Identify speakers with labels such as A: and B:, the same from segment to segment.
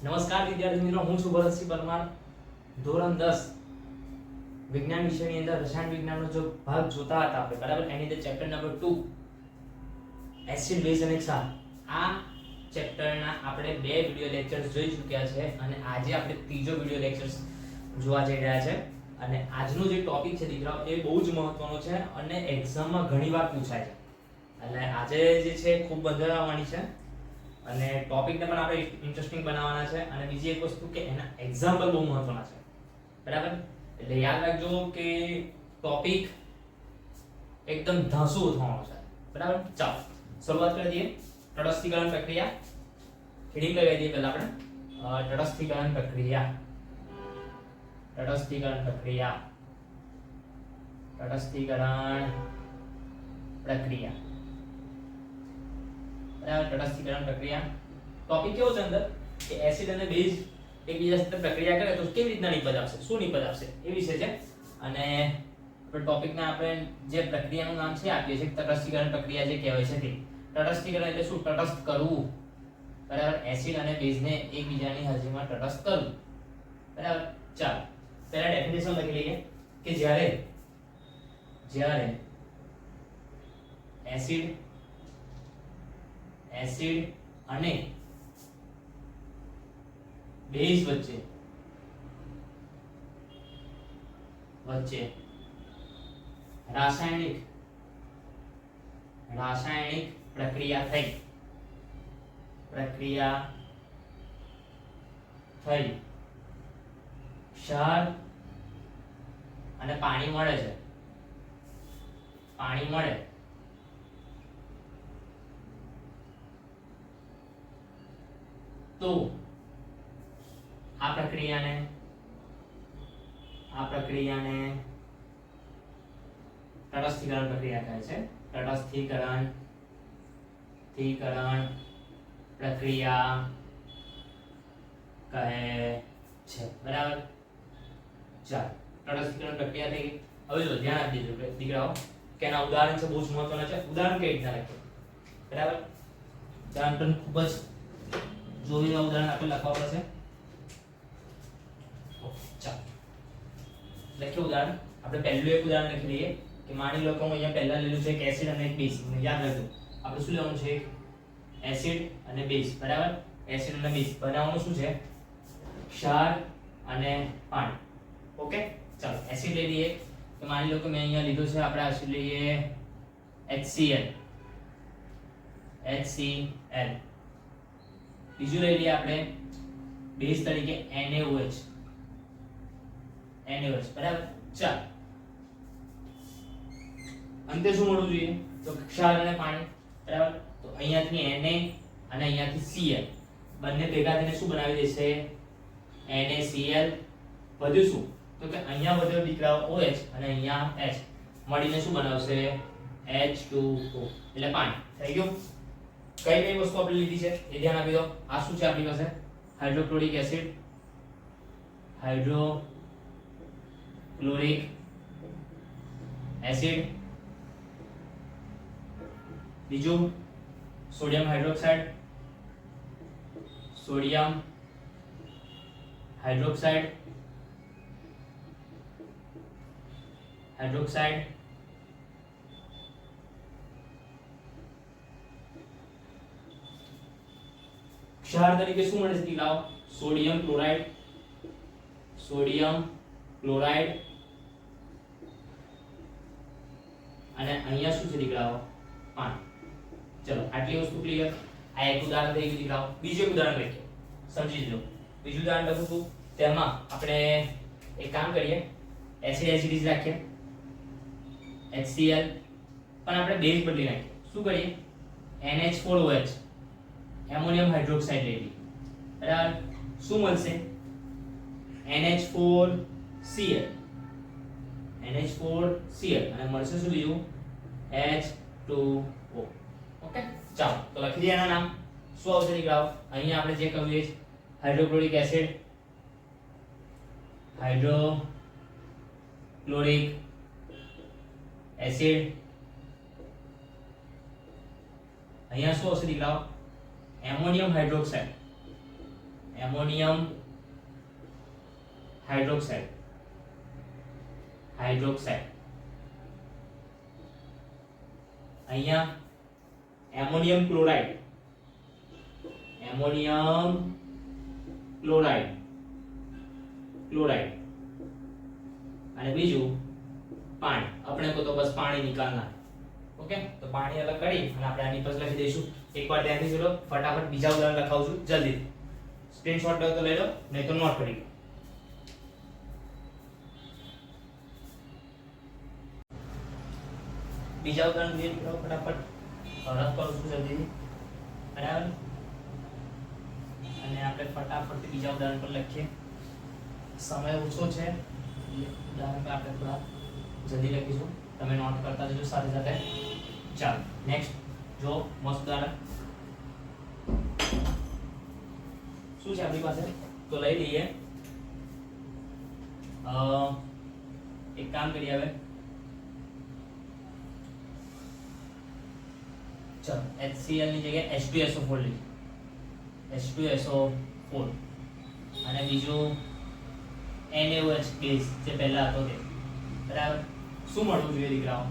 A: નમસ્કાર વિદ્યાર્થી મિત્રો, હું છું ભરતસિંહ પરમાર. ધોરણ 10 વિજ્ઞાન વિષયની અંદર રસાયણ વિજ્ઞાનનો જો ભાગ જોતા હતા આપણે, બરાબર, એની અંદર ચેપ્ટર નંબર 2 એસિડ બેઝ અને ક્ષાર. આ ચેપ્ટરના આપણે બે વિડિયો લેક્ચર્સ જોઈ ચૂક્યા છે અને આજે આપણે ત્રીજો વિડિયો લેક્ચર્સ જોવા જઈ રહ્યા છે. અને આજનો જે ટોપિક છે દીકરાઓ, એ બહુ જ મહત્વનો છે અને એક્ઝામમાં ઘણીવાર પૂછાય છે. એટલે આજે જે છે ખૂબ બંધારવાની છે અને ટોપિકને પણ આપણે ઇન્ટરેસ્ટિંગ બનાવવાના છે. અને બીજી એક વસ્તુ કે એના એક્ઝામ્પલ બહુ મહત્વના છે, બરાબર. એટલે યાદ રાખજો કે ટોપિક એકદમ ધાંસુ થવાનો છે, બરાબર. ચાલો શરૂઆત કરી દઈએ. તટસ્થીકરણ પ્રક્રિયા હેડિંગ લગાવી દઈએ પહેલા આપણે. તટસ્થીકરણ પ્રક્રિયા, તટસ્થીકરણ પ્રક્રિયા, તટસ્થીકરણ પ્રક્રિયા, તટસ્થીકરણ પ્રક્રિયા. ટોપિક કેવો છે અંદર કે એસિડ અને બેઝ એકબીજા સાથે પ્રક્રિયા કરે તો કેવી રીતના નિપજ આપશે, શું નિપજ આપશે, એ વિશે છે. અને ટોપિકને આપણે જે પ્રક્રિયાનું નામ છે આપીએ છીએ તટસ્થીકરણ પ્રક્રિયા જે કહેવાય છે તે. તટસ્થીકરણ એટલે શું? તટસ્થ કરવું, બરાબર. એસિડ અને બેઝને એકબીજાની હાજરીમાં તટસ્થ કરવું, બરાબર. ચાલો પહેલા ડેફિનેશન લખી લઈએ કે જ્યારે એસિડ અને બેઝ વચ્ચે રાસાયણિક પ્રક્રિયા થઈ ક્ષાર અને પાણી મળે છે, તો આ પ્રક્રિયાને તટસ્થીકરણ પ્રક્રિયા કહે છે. તટસ્થીકરણ પ્રક્રિયા કહે છે, બરાબર. ચાલો તટસ્થીકરણ પ્રક્રિયા થઈ ગઈ. હવે જો ધ્યાન આપી દેજો દીકરાઓ કે એના ઉદાહરણ છે, બહુ જ મહત્વના છે. ઉદાહરણ કઈ રીતના લખીએ, બરાબર. ઉદાહરણ પણ ખૂબ જ જોઈને ઉદાહરણ આપણે લખવા પડશે. ચાલો લખીએ ઉદાહરણ. આપણે પહેલું એક ઉદાહરણ લખી લઈએ કે માની લો કે હું અહીંયા પહેલા લીધું છે કે એસિડ અને એક બેઝ. યાદ રાખજો આપણે શું લેવાનું છે? એસિડ અને બેઝ, બરાબર. એસિડ અને બેઝ બનાવવાનું શું છે? ક્ષાર અને પાણી. ઓકે, ચાલો એસિડ લઈ લઈએ કે માની લો કે મેં અહીંયા લીધું છે, આપણે એસિડ લઈએ HCl. બીજું લઈ લઈએ આપણે બેઝ તરીકે NaOH, બરાબર. ચાલો અંતે શું મળવું જોઈએ? તો ક્ષાર અને પાણી, બરાબર. તો અહીંયાથી Na અને અહીંયાથી Cl બંને ભેગા થઈને શું બનાવી દેશે? NaCl. વધ્યું શું? તો કે અહીંયા વધ્યો દીકરાઓ OH અને અહીંયા H મળીને શું બનાવશે? H2O એટલે પાણી થઈ ગયું. કઈ વસ્તુ આપણે લીધી છે એ ધ્યાન આપી દો. આ શું છે આપણી પાસે? હાઇડ્રોક્લોરિક એસિડ, બીજું સોડિયમ હાઇડ્રોક્સાઇડ, ક્ષાર તરીકે શું મળે છે? લાવો સોડિયમ ક્લોરાઇડ અને અહીંયા શું છે દીકરાઓ? પાણી. ચલો આટલી વસ્તુ ક્લિયર. આ એક ઉદાહરણ થઈ ગયું દીકરાઓ. બીજું એક ઉદાહરણ લખીએ, સમજી લો. બીજું ઉદાહરણ લખું છું તેમાં આપણે એક કામ કરીએ, એસિડ રાખીએ HCl, પણ આપણે બેઝ બદલી નાખીએ. શું કરીએ? NH4OH એમોનિયમ હાઇડ્રોક્સાઇડ લઈ લઈએ, બરાબર. શું મળશે? NH4Cl અને મળશે શું બીજું? H2O. ઓકે, ચાલો તો લખી દઈએ એના નામ. શું આવશે દીકરાઓ? અહીંયા આપણે જે કહ્યું એ હાઇડ્રોક્લોરિક એસિડ. અહીંયા શું આવશે દીકરાઓ? એમોનિયમ હાઇડ્રોક્સાઇડ એમોનિયમ હાઇડ્રોક્સાઇડ, અહીંયા એમોનિયમ ક્લોરાઇડ, અને બીજું પાણી. આપણે તો બસ પાણી નિકાલના. ઓકે, તો પાણી અલગ કરી અને આપણે આની પર લખી દઈશું. એકવાર ધ્યાનથી જોજો, ફટાફટ બીજા ઉદાહરણ લખાવું છું જલ્દી. સ્ક્રીનશોટ લો તો લઈ લો, નહીં તો નોટ કરી લો. બીજા ઉદાહરણ જોઈએ મિત્રો, ફટાફટ રફ કરું છું જલ્દી. બરાબર, અને આપણે ફટાફટ બીજા ઉદાહરણ પર લખીએ. સમય ઓછો છે, ઉદાહરણ પર આપણે થોડા જલ્દી લખીશું. તમે નોટ કરતા જજો સાથે સાથે. ચાલો નેક્સ્ટ જો મસ્ત ઉદાહરણ શું છે આપણી પાસે, તો લઈ લઈએ. એક કામ કરીએ હવે. ચલો HCl ની જગ્યાએ H2SO4 લઈએ. H2SO4 અને બીજું NaOH બેઝ જે પહેલા હતો તે. બરાબર, શું મળવું જોઈએ દીકરાઓ?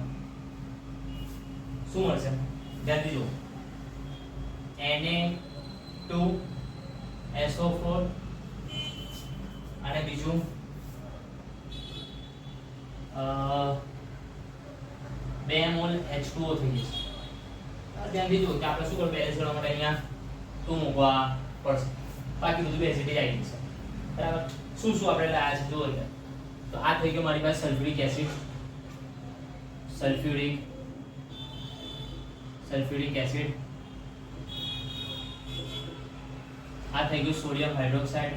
A: શું મળશે? ધ્યાનથી જુઓ. Na2SO4 અને બીજું 2 મોલ H2O થઈ જશે. ધ્યાનથી જુઓ કે આપણે શું કરવું, બેલેન્સ કરવા માટે અહીંયા 2 મૂકવા પડશે. બાકી બધું બેઝિટી આવી જશે. બરાબર, શું શું આપણે લાયા છે જુઓ. તો આ થઈ ગયો મારી પાસે સલ્ફ્યુરિક એસિડ, સલ્ફ્યુરિક એસિડ. આ થઈ ગયું સોડિયમ હાઇડ્રોક્સાઇડ,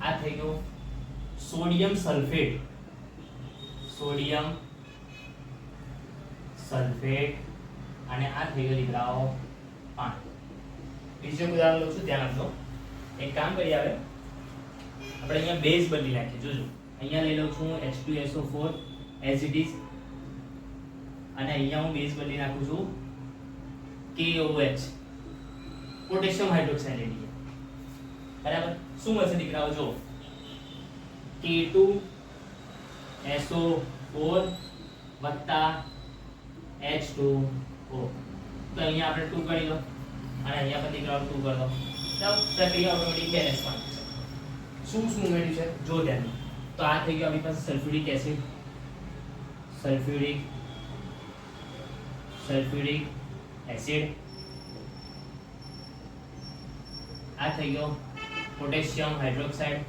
A: આ થઈ ગયું સોડિયમ સલ્ફેટ, અને આ થઈ ગયું દીકરાઓ પાણી. બીજું ઉદાહરણ લઉં છું, ધ્યાન આપજો. એક કામ કરીએ હવે, આપણે અહીંયા બેઝ બદલી નાખીએ. જોજો, અહીંયા લઈ લઉં છું H2SO4 as it is, અને અહીંયા હું બેઝ બદલી નાખું છું KOH, પોટેશિયમ હાઇડ્રોક્સાઇડ લઈ લઈએ. બરાબર, શું મળશે દીકરાઓ? જો K2SO4 વત્તા H2O. તો અહીંયા આપણે 2 કરી દો અને અહીંયા પણ દીકરાઓ 2 કરી દો. તો પ્રક્રિયા ઓટોમેટિક બેલેન્સ માં છે. શું શું ઉમેર્યું છે જો ધ્યાન. તો આ થઈ ગયું આપણી પાસે સલ્ફ્યુરિક એસિડ, આ થઈ ગયો પોટેશિયમ હાઇડ્રોક્સાઇડ,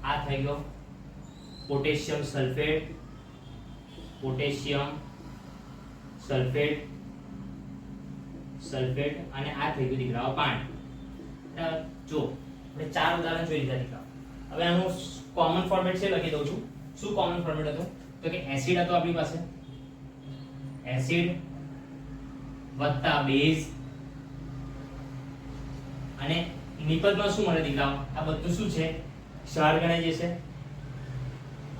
A: આ થઈ ગયો પોટેશિયમ સલ્ફેટ, અને આ થઈ ગયું દીકરાઓ પાણી. બરાબર, જો આપણે 4 ઉદાહરણ જોઈ લીધા દીકરાઓ. હવે આનું કોમન ફોર્મેટ છે લખી દઉં છું. શું કોમન ફોર્મેટ હતું? તો કે એસિડ હતો આપણી પાસે, એસિડ વત્તા બેઝ, અને નિપજમાં શું મળે દીકરાઓ? આ બધું શું છે? ક્ષાર ગણાઈ જશે,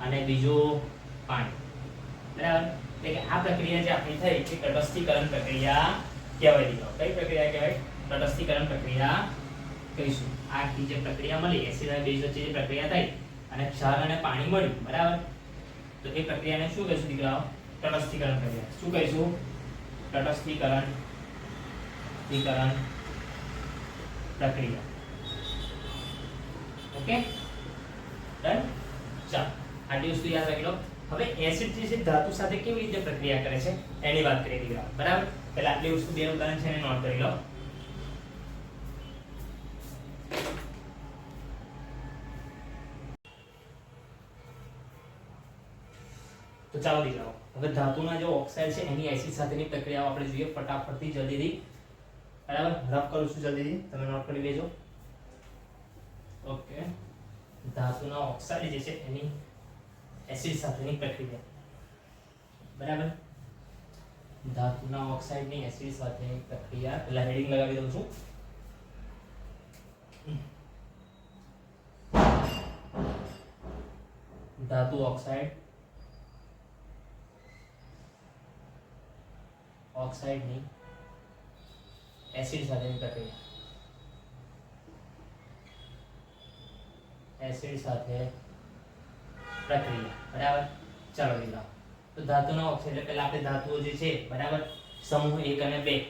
A: અને બીજું પાણી. બરાબર, એટલે કે આ પ્રક્રિયા જે આપણી થઈ એ તટસ્થીકરણ પ્રક્રિયા કહેવાય દીકરાઓ. કઈ પ્રક્રિયા કહેવાય? તટસ્થીકરણ પ્રક્રિયા કહીશું. આખી જે પ્રક્રિયા મળી, એસિડ અને બેઝ વચ્ચે જે પ્રક્રિયા થઈ અને ક્ષાર અને પાણી મળ્યું, બરાબર, તો એ પ્રક્રિયાને શું કહીશું દીકરાઓ? તટસ્થીકરણ પ્રક્રિયા. શું કહીશું? તટસ્થીકરણ પ્રક્રિયા. Okay, done. ચાલો આટલી વસ્તુ યાદ રાખી લો. હવે એસિડ જે છે ધાતુ સાથે કેવી રીતે પ્રક્રિયા કરે છે એની વાત કરીએ દીકરાઓ. બરાબર, પહેલા આટલી વસ્તુ બે ઉદાહરણ છે એને નોટ કરી લો. તો ચાલો દીકરાઓ, હવે ધાતુના જે ઓક્સાઇડ છે એની એસિડ સાથેની પ્રક્રિયાઓ આપણે જોઈએ ફટાફટથી, જલ્દીથી. બરાબર, રફ કરું છું જલ્દીથી, તમે નોટ કરી લેજો. ઓકે, ધાતુના ઓક્સાઇડ જે છે એની એસિડ સાથેની પ્રક્રિયા. બરાબર, ધાતુના ઓક્સાઇડની એસિડ સાથેની પ્રક્રિયા, પહેલા હેડિંગ લગાવી દઉં છું. ધાતુ ઓક્સાઇડની એસિડ સાથેની પ્રક્રિયા, એસિડ સાથે પ્રક્રિયા. બરાબર. ચાલો લીધા. તો ધાતુના ઓક્સાઇડ એટલે પહેલા આપણે ધાતુઓ જે છે, બરાબર, સમૂહ 1 અને 2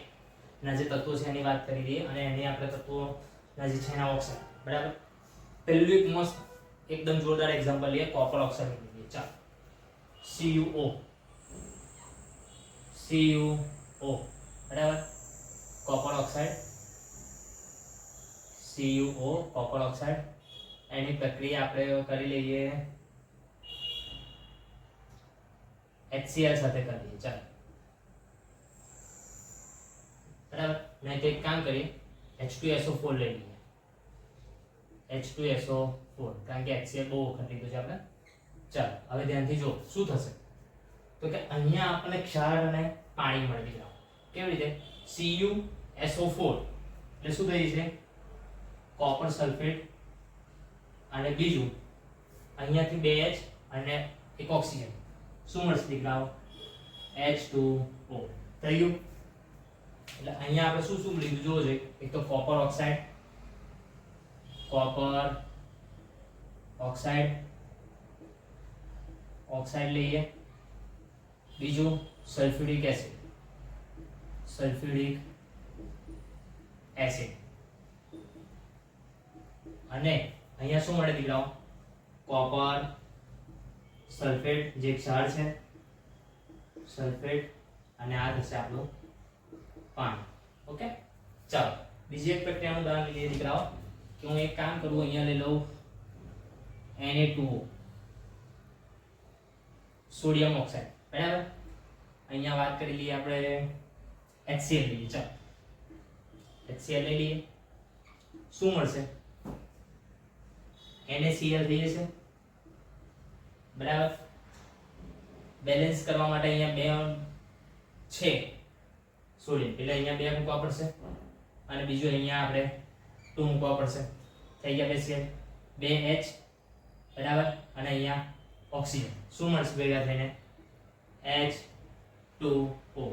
A: ના જે તત્વો છે એની વાત કરી દઈએ, અને એની આપણે તત્વોના જે છે એના ઓક્સાઇડ. બરાબર. પહેલું એક મસ્ત એકદમ જોરદાર એક્ઝામ્પલ લઈએ, કોપર ઓક્સાઇડ લઈએ. ચાલો, CuO, બરાબર, copper oxide, CuO, copper oxide. એની પ્રક્રિયા આપણે કરી લઈએ HCl સાથે કરી દઈએ. ચાલો, બરાબર. નહીં તો એક કામ કરીએ, H2SO4 લઈ લઈએ. H2SO4, કારણ કે HCl બહુ વખત લીધું છે આપણે. ચાલો, હવે ધ્યાનથી જો શું થશે, તો કે અહીંયા આપણને ક્ષાર અને પાણી મળી જાય. કેવી રીતે? CuSO4 એટલે શું થઈ છે? કોપર સલ્ફેટ, અને બીજું અહીંયાથી 2H અને એક ઓક્સિજન. શું મળશે દીકરાઓ? H2O. થઈ ગયું. એટલે અહીંયા આપણે શું શું લીધું જોવો જોઈએ. એક તો કોપર ઓક્સાઇડ લઈએ. બીજું સલ્ફ્યુરિક એસિડ. અને અહીંયા શું મળે દીકરાઓ? કોપર સલ્ફેટ, જે ક્ષાર છે, સલ્ફેટ, અને આ થશે આપણું પાણી. ઓકે. ચાલો, બીજી એક પ્રક્રિયાનું ઉદાહરણ લઈએ દીકરાઓ, કે હું એક કામ કરું, અહીંયા લઈ લઉં Na2O, સોડિયમ ઓક્સાઇડ. બરાબર. અહીંયા વાત કરી લઈએ આપણે HCl લઈએ. ચાલો, HCl લઈ લઈએ. શું મળશે? NaCl થઈ જશે. બરાબર. બેલેન્સ કરવા માટે અહીંયા 2 છે સોડિયમ, એટલે અહીંયા 2 મૂકવા પડશે, અને બીજું અહીંયા આપણે 2 મૂકવા પડશે. થઈ ગયા HCl, 2H, બરાબર, અને અહીંયા ઓક્સિજન. શું મળશે ભેગા થઈને? H2O.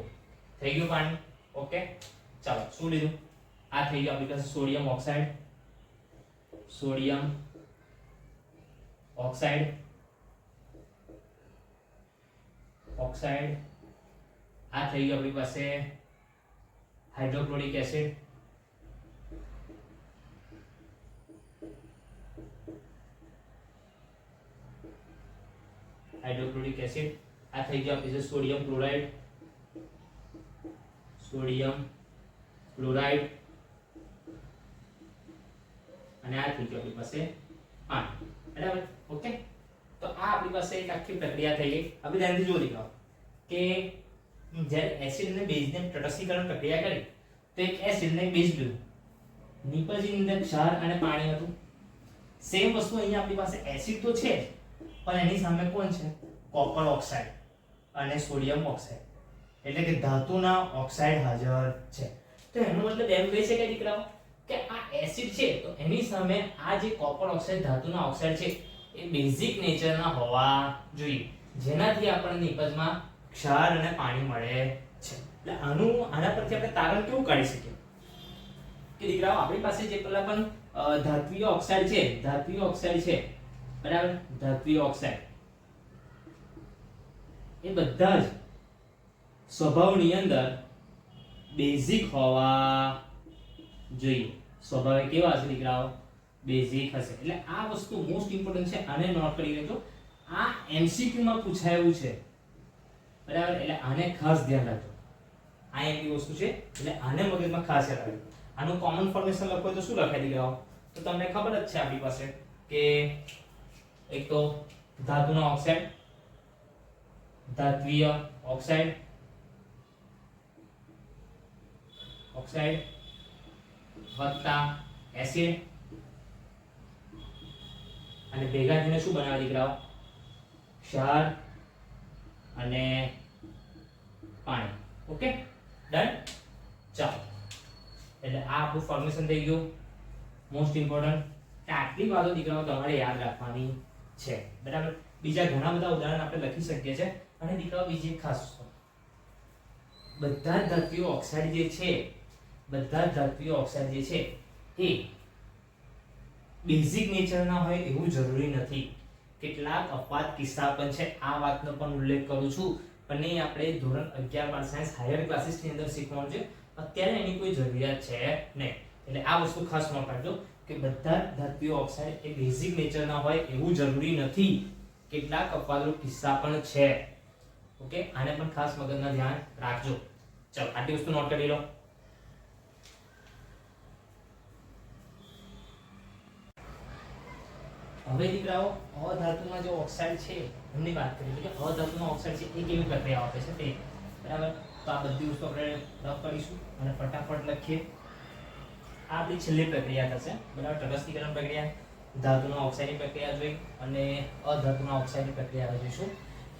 A: થઈ ગયું પાણી. ઓકે. ચાલો, શું લીધું? આ થઈ ગયું આપણી પાસે સોડિયમ ઓક્સાઇડ. આ થઈ ગયું આપણી પાસે હાઇડ્રોક્લોરિક એસિડ. આ થઈ ગયું આપણી સોડિયમ ક્લોરાઇડ. અને આ થઈ ગયું આપણી પાસે પાણી. બરાબર. ઓકે. તો આ આપણી પાસે એક આખી પ્રક્રિયા થઈ ગઈ. હવે ધ્યાનથી જો દીકરાઓ, કે જ્યારે એસિડ અને બેઝને તટસ્થીકરણ પ્રક્રિયા કરી, તો એક એસિડ ને બેઝ લીધું. નિપજની અંદર ક્ષાર અને પાણી હતું. સેમ વસ્તુ અહીંયા આપણી પાસે એસિડ તો છે, પણ એની સામે કોણ છે? કોપર ઓક્સાઇડ અને સોડિયમ ઓક્સાઇડ, એટલે કે ધાતુના ઓક્સાઇડ હાજર છે. તો એનો મતલબ એમ કહી શકાય દીકરાઓ, કે આ એસિડ છે, તો એની સામે આ જે કોપર ઓક્સાઇડ ધાતુના ઓક્સાઇડ છે, એ બેઝિક નેચરના હોવા જોઈએ, જેનાથી આપણને નિપજમાં ક્ષાર અને પાણી મળે છે. એટલે આના પરથી આપણે તારણ કેવું કાઢી શકીએ, કે દીકરાઓ આપણી પાસે જે પેલા પણ ધાત્વિય ઓક્સાઇડ છે, બરાબર, ધાત્વિય ઓક્સાઇડ એ બધા જ સ્વભાવની અંદર બેઝિક હોવા જોઈએ. સ્વભાવે કેવા હશે દીકરાઓ? બેઝિક હશે. એટલે આ વસ્તુ મોસ્ટ ઇમ્પોર્ટન્ટ છે, આને નોટ કરી લેજો. આ MCQ માં પૂછાયું છે, બરાબર, એટલે આને ખાસ ધ્યાન રાખજો. આ એવી વસ્તુ છે, એટલે આને મગજમાં ખાસ યાદ રાખજો. આનું કોમન ફોર્મેશન લખો તો શું લખાય દીકરાઓ? તો તમને ખબર જ છે આપણી પાસે કે એક તો ધાતુના ઓક્સાઇડ, ધાત્વિય ઓક્સાઇડ વત્તા એસિડ, અને ભેગા થઈને શું બનાવે દીકરાઓ? ક્ષાર અને પાણી. Okay done. ચાલો એટલે આ આપણું ફોર્મેશન થઈ ગયું. મોસ્ટ ઇમ્પોર્ટન્ટ આટલી વાતો દીકરાઓ તમારે યાદ રાખવાની છે, બરાબર. બીજા ઘણા બધા ઉદાહરણ આપણે લખી શકીએ છીએ. અને દીકરાઓ બીજી એક ખાસ વસ્તુ, બધા જ ધાત્વિક ઓક્સાઇડ જે છે, બધા જ ધાત્વિક ઓક્સાઇડ જે છે એ બેઝિક નેચરના હોય એવું જરૂરી નથી. કેટલાક અપવાદ કિસ્સા પણ છે, આ વાતનો પણ ઉલ્લેખ કરું છું, પણ એ આપણે ધોરણ 11 બાર સાયન્સ હાયર ક્લાસીસની અંદર શીખવાનું છે. અત્યારે એની કોઈ જરૂરિયાત છે નહીં. એટલે આ વસ્તુ ખાસ નોટ રાખજો કે બધા જ ધાત્વિક ઓક્સાઇડ એ બેઝિક નેચરના હોય એવું જરૂરી નથી. કેટલાક અપવાદો કિસ્સા પણ છે. ઓકે, આને પણ ખાસ મગજમાં ધ્યાન રાખજો. ચલો આટલી વસ્તુ નોટ કરી લો. હવે દીકરાઓ અધાતુમાં જે ઓક્સાઇડ છે એમની વાત કરીએ કે અધાતુમાં ઓક્સાઇડ છે એ કેવી પ્રક્રિયા આપે છે તે, બરાબર. તો આ બધી વસ્તુ આપણે રફ કરીશું અને ફટાફટ લખીએ. આ આપણી છેલ્લી પ્રક્રિયા થશે, બરાબર. તટસ્થીકરણ પ્રક્રિયા, ધાતુના ઓક્સાઇડની પ્રક્રિયા જોઈ અને અધાતુના ઓક્સાઇડની પ્રક્રિયા જોઈશું.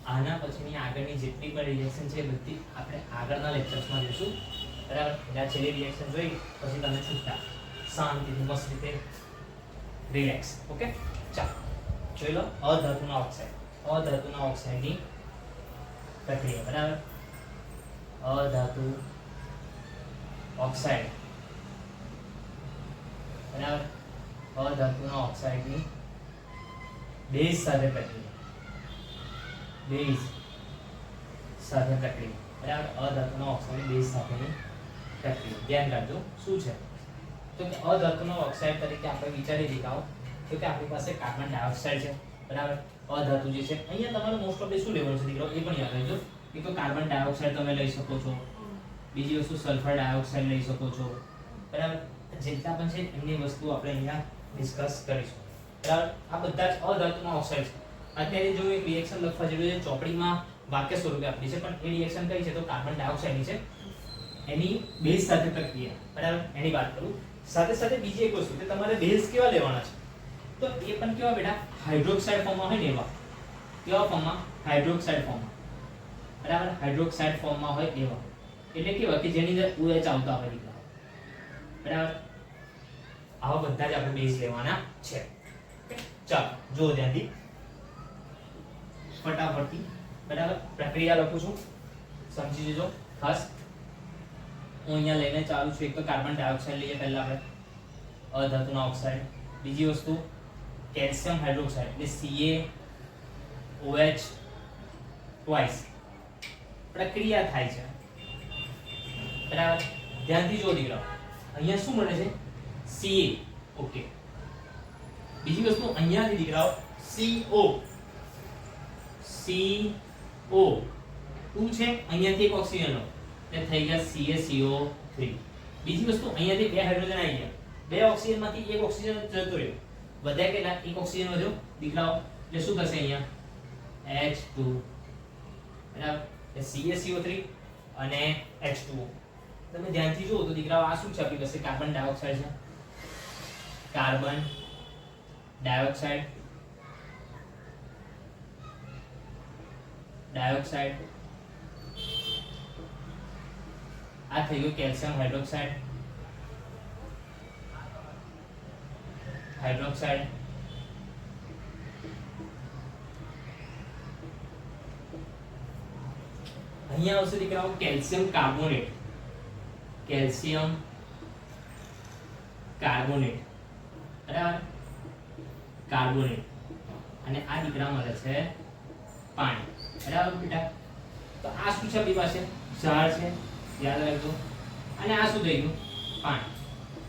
A: આના પછીની આગળની જેટલી પણ રિએક્શન છે બધી આપણે આગળના લેક્ચર્સમાં જોઈશું, બરાબર. એટલે આ છેલ્લી રિએક્શન જોઈ પછી તમે છૂટા શાંતિથી મસ્ત રીતે રિલેક્સ. ઓકે, ચાલો જોઈ લો અધાતુના ઓક્સાઇડ. અધાતુના ઓક્સાઇડની પ્રક્રિયા, બરાબર. અધાતુ ઓક્સાઇડ, બરાબર. અધાતુના ઓક્સાઇડની બેઝ સાથે પ્રક્રિયા, બેઝ સાથે પ્રક્રિયા, બરાબર. અધાતુના ઓક્સાઇડ બેઝ સાથેની પ્રક્રિયા ધ્યાન રાખજો. શું છે તો કે અધાતુના ઓક્સાઇડ તરીકે આપણે વિચારી દેખાઓ તો કે આપણી પાસે કાર્બન ડાયોક્સાઇડ છે, બરાબર. અધાતુ જે છે અહીંયા તમારે મોસ્ટ ઓફ શું લેવાનું છે દીકરાઓ એ પણ યાદ રાખજો. એક તો કાર્બન ડાયોક્સાઇડ તમે લઈ શકો છો, બીજી વસ્તુ સલ્ફર ડાયોક્સાઇડ લઈ શકો છો, બરાબર. જેટલા પણ છે એમની વસ્તુ આપણે અહીંયા ડિસ્કસ કરીશું, બરાબર. આ બધા જ અધાતુના ઓક્સાઇડ છે. અત્યારે જો એક રિએક્શન લખવા જેવું છે ચોપડીમાં વાક્ય સ્વરૂપે આપી છે, પણ એ રિએક્શન કઈ છે તો કાર્બન ડાયોક્સાઇડની છે. એની બેઝ સાથે પ્રક્રિયા, બરાબર, એની વાત કરું. સાથે સાથે બીજી એક વસ્તુ કે તમારે બેઝ કેવા લેવાના છે તો એ પણ કેવા બેટા હાઇડ્રોક્સાઇડ ફોર્મમાં હોય ને એવા. કેવા ફોર્મમાં? હાઇડ્રોક્સાઇડ ફોર્મમાં, બરાબર. હાઇડ્રોક્સાઇડ ફોર્મમાં હોય એવા એટલે કેવા કે જેની અંદર OH આવતા હોય દીકરા, બરાબર. આવા બધા જ આપણે બેઝ લેવાના છે. ચાલો જો ધ્યાનથી ફટાફટથી, બરાબર. પ્રક્રિયા લખું છું, સમજી જજો ખાસ. હું અહીંયા લઈને ચાલુ છું. એક તો કાર્બન ડાયોક્સાઇડ લઈએ પહેલા આપણે, અધાતુના ઓક્સાઇડ. બીજી વસ્તુ કેલ્શિયમ હાઇડ્રોક્સાઇડ એટલે CaOH ટ્વાઇસ પ્રક્રિયા થાય છે, બરાબર. ધ્યાનથી જો દીકરાઓ અહીંયા શું મળે છે Ca. ઓકે, બીજી વસ્તુ અહીંયાથી દીકરાઓ CO CO2 છે, અહીંયાથી એક ઓક્સિજન લો એટલે થઈ ગયા CaCO3. બીજી વસ્તુ અહીંયાથી બે હાઇડ્રોજન આવી ગયા, બે ઓક્સિજનમાંથી એક ઓક્સિજન જતો રહ્યો, વધ્યા કેટલા? એક ઓક્સિજન વધ્યો દીકરાઓ. એટલે શું થશે અહીંયા H2, બરાબર. એટલે CaCO3 અને H2O. તમે ધ્યાનથી જુઓ તો દીકરાઓ આ શું છે આપણી પાસે? કાર્બન ડાયોક્સાઇડ છે, કાર્બન ડાયોક્સાઇડ, ડાયોક્સાઇડ. આ થઈ ગયું કેલ્શિયમ હાઇડ્રોક્સાઇડ, હાઇડ્રોક્સાઇડ. અહીંયા આવશે દીકરાઓ કેલ્શિયમ કાર્બોનેટ, કેલ્શિયમ કાર્બોનેટ, બરાબર. કાર્બોનેટ. અને આ દીકરા મળે છે પાણી, બરાબર બેટા. તો આ શું છે આપણી પાસે? ક્ષાર છે, યાદ રાખજો. અને આ શું થઈ ગયું? પાણી.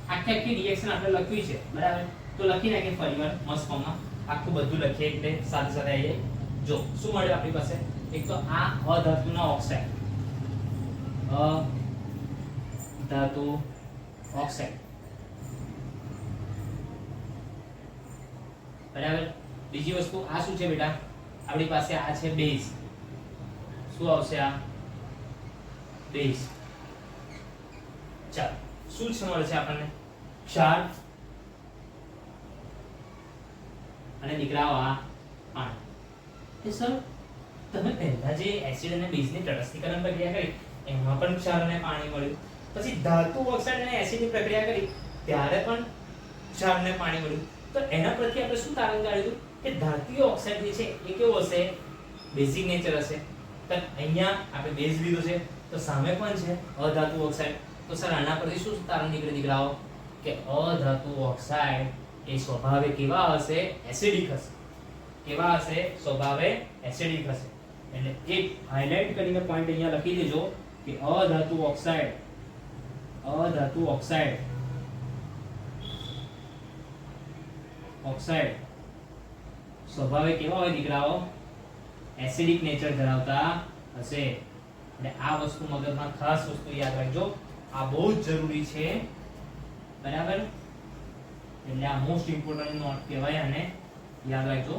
A: આખી આખી રિએક્શન આપણે લખવી છે, બરાબર. તો લખી નાખીએ ફરીવાર મસ્ત ફોર્મમાં. આખું બધું લખીએ એટલે સાથે સાથે આવી જાય. જો શું મળ્યું આપણી પાસે? એક તો આ અધાતુના ઓક્સાઇડ, અધાતુ ઓક્સાઇડ, બરાબર. બીજી વસ્તુ આ શું છે બેટા? આપણી પાસે આ છે બેઝ. શું આવશે આ? બેઝ. ચાલો શું છે મળે છે આપણને? ક્ષાર અને દીકરાઓ આ પાણી. એ સર તમે પહેલા જે એસિડ અને બેઝની તટસ્થીકરણ પ્રક્રિયા કરી એમાં પણ ક્ષાર અને પાણી મળ્યું. પછી ધાતુ ઓક્સાઇડ અને એસિડની પ્રક્રિયા કરી ત્યારે પણ ક્ષાર અને પાણી મળ્યું. તો એના પરથી આપણે શું તારણ કાઢ્યું કે ધાતુય ઓક્સાઇડ જે છે એ કેવો હશે, બેઝિક નેચર હશે. તો અહીંયા આપણે બેઝ લીધો છે તો સામે પણ છે અધાતુ ઓક્સાઇડ. તો સર આના પરથી શું તારણ નીકળે દીકરાઓ કે અધાતુ ઓક્સાઇડ એ સ્વભાવે કેવા હશે, એસિડિક હશે. કેવા હશે, સ્વભાવે એસિડિક હશે. એટલે એક હાઇલાઇટ કરીને પોઈન્ટ અહીંયા લખી દેજો કે અધાતુ ઓક્સાઇડ સ્વભાવે કેવા હોય દીકરાઓ, એસિડિક નેચર ધરાવતા હશે. એટલે આ વસ્તુ મગજમાં ખાસ વસ્તુ યાદ રાખજો, આ બહુ જ જરૂરી છે, બરાબર. એટલે આ મોસ્ટ ઇમ્પોર્ટન્ટ નોટ કહેવાય અને યાદ રાખજો.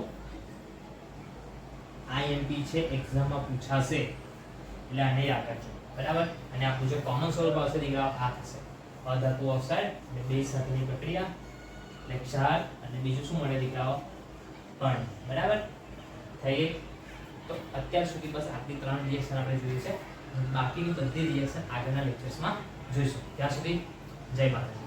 A: આઈએમપી છે, એક્ઝામમાં પૂછાશે એટલે આને યાદ રાખજો, બરાબર. અને આપણું જે કોમન સ્વરૂપ આવશે દીકરાઓ આ થશે અધાતુ ઓક્સાઇડ એટલે બેઝ સાથેની પ્રક્રિયા એટલે ક્ષાર અને બીજું શું મળે દીકરાઓ, પાણી, બરાબર. થઈ. તો અત્યાર સુધી બસ આટલી 3 રિએક્શન આપણે જોઈ છે. બાકીની બધી રિએક્શન આગળના લેક્ચર્સમાં જોઈશું. ત્યાં સુધી જય માતા.